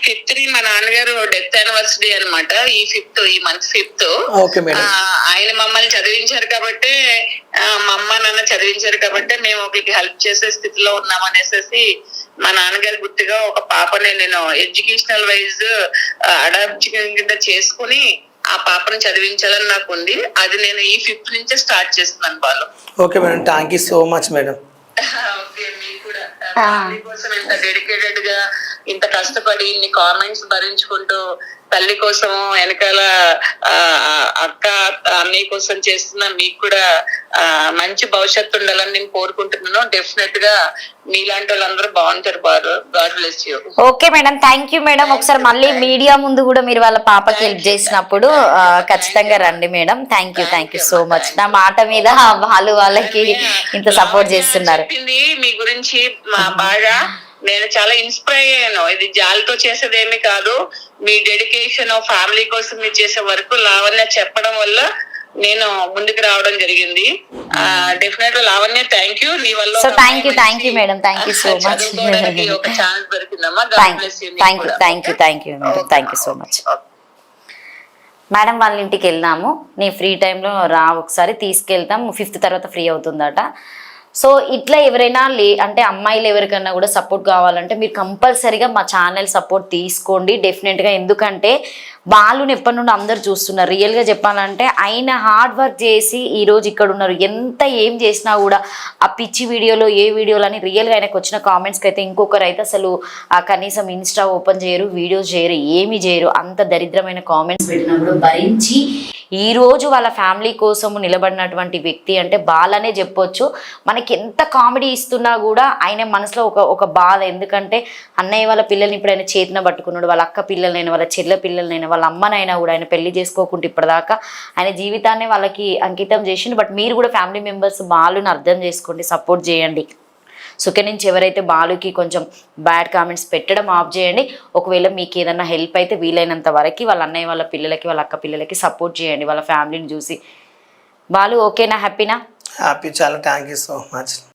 Fifth మా నాన్నగారు death anniversary అనమాట. ఈ మంత్ 5th. ఆయన మమ్మల్ని చదివించారు కాబట్టి, మా అమ్మ నాన్న చదివించారు కాబట్టి మేము ఒకరికి హెల్ప్ చేసే స్థితిలో ఉన్నామనేసి మా నాన్నగారి గుర్తుగా ఒక పాపని నేను ఎడ్యుకేషనల్ వైజ్ అడాప్ట్ కింద చేసుకుని ఆ పాపను చదివించాలని నాకు ఉంది. అది నేను ఈ 5th నుంచే స్టార్ట్ చేస్తున్నాను Balu. Okay madam, thank you so much madam. Okay, మీకు కూడా ఫ్యామిలీ కోసం ఇంత డెడికేటెడ్ గా ఇంత కష్టపడి ఇన్ని కామెంట్స్ భరించుకుంటూ తల్లి కోసం వెనకాల అక్క అన్నయ్య కోసం చేస్తున్న మీకు కూడా మంచి భవిష్యత్తు ఉండాలని నేను కోరుకుంటున్నాను. డెఫినెట్ గా మీలాంటి వాళ్ళందరూ బాగుంటారు. God bless you. Okay madam, thank you madam. ఒకసారి మళ్ళీ మీడియా ముందు కూడా మీరు వాళ్ళ పాపకి హెల్ప్ చేసినప్పుడు ఖచ్చితంగా రండి madam. Thank you so much. నా మాట మీద వాళ్ళకి ఇంత సపోర్ట్ చేస్తున్నారు. మీ గురించి బాగా నేను చాలా ఇన్స్పైర్ అయ్యాను. ఇది జాలితో చేసేదేమీ కాదు, మీ డెడికేషన్ ఫ్యామిలీ కోసం మీరు చేసే వరకు లావణ్య చెప్పడం వల్ల నేను ముందుకు రావడం జరిగింది. డెఫినెట్ గా లావణ్య థ్యాంక్ యూ. నీ వల్ల thank you madam, thank you so much. ఒక ఛాన్స్ దొరికిందమ్మా. Thank you so much. Madam వాళ్ళ ఇంటికి వెళ్దాము. నీ ఫ్రీ టైంలో రా, ఒకసారి తీసుకెళ్తాం. 5th తర్వాత ఫ్రీ అవుతుందట. సో ఇట్లా ఎవరైనా అంటే అమ్మాయిలు ఎవరికైనా కూడా సపోర్ట్ కావాలంటే మీరు కంపల్సరీగా మా ఛానల్ సపోర్ట్ తీసుకోండి డెఫినెట్గా. ఎందుకంటే బాలుని ఎప్పటి నుండి అందరు చూస్తున్నారు. రియల్గా చెప్పాలంటే ఆయన హార్డ్ వర్క్ చేసి ఈరోజు ఇక్కడ ఉన్నారు. ఎంత ఏం చేసినా కూడా ఆ పిచ్చి వీడియోలో ఏ వీడియోలు అని రియల్గా ఆయనకు వచ్చిన కామెంట్స్కి అయితే ఇంకొకరు అయితే అసలు కనీసం ఇన్స్టా ఓపెన్ చేయరు, వీడియోస్ చేయరు, ఏమీ చేయరు. అంత దరిద్రమైన కామెంట్స్ పెట్టినా కూడా భరించి ఈరోజు వాళ్ళ ఫ్యామిలీ కోసము నిలబడినటువంటి వ్యక్తి అంటే బాలనే చెప్పొచ్చు. మనకి ఎంత కామెడీ ఇస్తున్నా కూడా ఆయన మనసులో ఒక బాధ. ఎందుకంటే అన్నయ్య వాళ్ళ పిల్లల్ని ఇప్పుడు ఆయన చేతిన పట్టుకున్నాడు. వాళ్ళ అక్క పిల్లలైనా, వాళ్ళ చెల్లె పిల్లలైనా, వాళ్ళ అమ్మనైనా కూడా ఆయన పెళ్లి చేసుకోకుండా ఇప్పటిదాకా ఆయన జీవితాన్ని వాళ్ళకి అంకితం చేసిండు. బట్ మీరు కూడా ఫ్యామిలీ మెంబర్స్ బాలుని అర్థం చేసుకోండి, సపోర్ట్ చేయండి. సుఖ నుంచి ఎవరైతే బాలుకి కొంచెం బ్యాడ్ కామెంట్స్ పెట్టడం ఆఫ్ చేయండి. ఒకవేళ మీకు ఏదైనా హెల్ప్ అయితే వీలైనంత వరకు వాళ్ళ అన్నయ్య వాళ్ళ పిల్లలకి, వాళ్ళ అక్క పిల్లలకి సపోర్ట్ చేయండి, వాళ్ళ ఫ్యామిలీని చూసి. బాలు ఓకేనా? హ్యాపీనా? హ్యాపీ, చాలా థ్యాంక్ యూ సో మచ్.